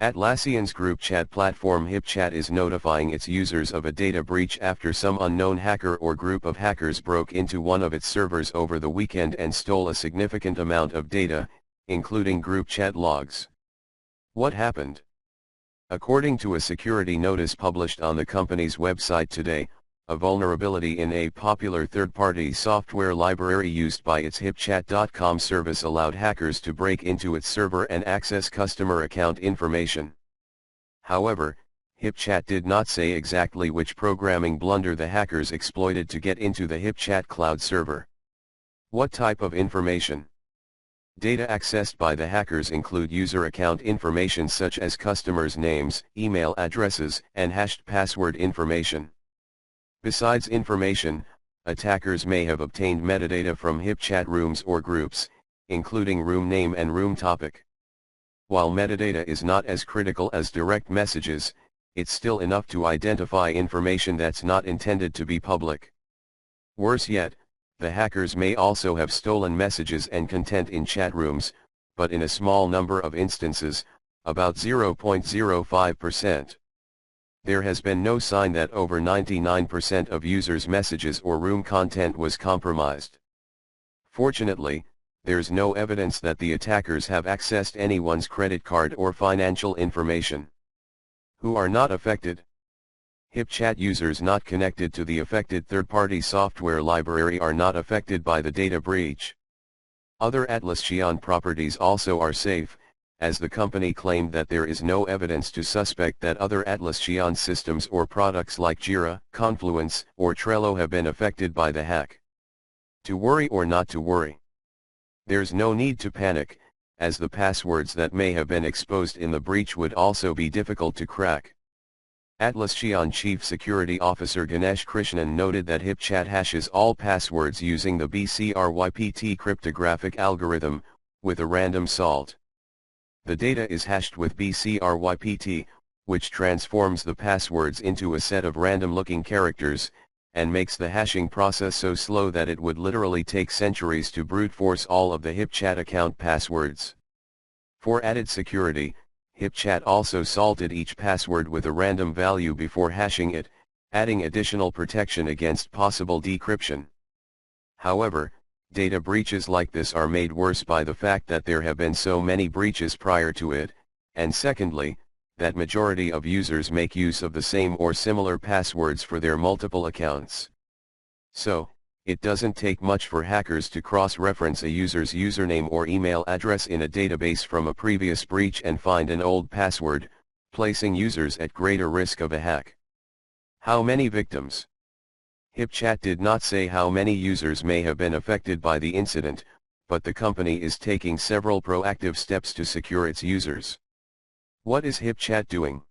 Atlassian's group chat platform HipChat is notifying its users of a data breach after some unknown hacker or group of hackers broke into one of its servers over the weekend and stole a significant amount of data, including group chat logs. What happened? According to a security notice published on the company's website today, a vulnerability in a popular third-party software library used by its HipChat.com service allowed hackers to break into its server and access customer account information. However, HipChat did not say exactly which programming blunder the hackers exploited to get into the HipChat cloud server. What type of information? Data accessed by the hackers include user account information such as customers' names, email addresses, and hashed password information. Besides information, attackers may have obtained metadata from HipChat rooms or groups, including room name and room topic. While metadata is not as critical as direct messages, it's still enough to identify information that's not intended to be public. Worse yet, the hackers may also have stolen messages and content in chat rooms, but in a small number of instances, about 0.05%. There has been no sign that over 99% of users' messages or room content was compromised. Fortunately, there's no evidence that the attackers have accessed anyone's credit card or financial information. Who are not affected? HipChat users not connected to the affected third-party software library are not affected by the data breach. Other Atlassian properties also are safe, as the company claimed that there is no evidence to suspect that other Atlassian systems or products like Jira, Confluence, or Trello have been affected by the hack. To worry or not to worry? There's no need to panic, as the passwords that may have been exposed in the breach would also be difficult to crack. Atlassian Chief Security Officer Ganesh Krishnan noted that HipChat hashes all passwords using the BCRYPT cryptographic algorithm, with a random salt. The data is hashed with BCRYPT, which transforms the passwords into a set of random-looking characters, and makes the hashing process so slow that it would literally take centuries to brute force all of the HipChat account passwords. For added security, HipChat also salted each password with a random value before hashing it, adding additional protection against possible decryption. However, data breaches like this are made worse by the fact that there have been so many breaches prior to it, and secondly, that majority of users make use of the same or similar passwords for their multiple accounts. So, it doesn't take much for hackers to cross-reference a user's username or email address in a database from a previous breach and find an old password, placing users at greater risk of a hack. How many victims? HipChat did not say how many users may have been affected by the incident, but the company is taking several proactive steps to secure its users. What is HipChat doing?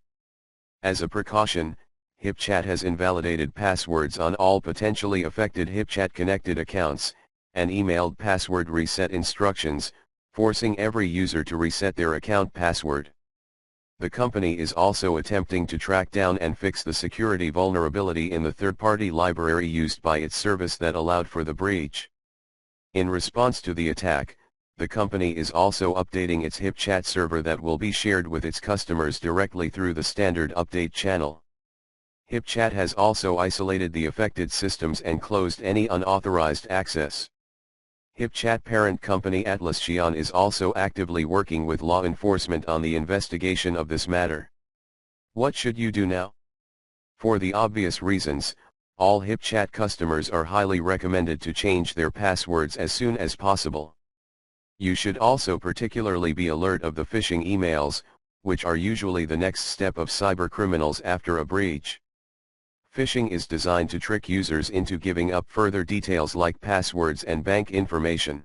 As a precaution, HipChat has invalidated passwords on all potentially affected HipChat-connected accounts, and emailed password reset instructions, forcing every user to reset their account password. The company is also attempting to track down and fix the security vulnerability in the third-party library used by its service that allowed for the breach. In response to the attack, the company is also updating its HipChat server that will be shared with its customers directly through the standard update channel. HipChat has also isolated the affected systems and closed any unauthorized access. HipChat parent company Atlassian is also actively working with law enforcement on the investigation of this matter. What should you do now? For the obvious reasons, all HipChat customers are highly recommended to change their passwords as soon as possible. You should also particularly be alert of the phishing emails, which are usually the next step of cybercriminals after a breach. Phishing is designed to trick users into giving up further details like passwords and bank information.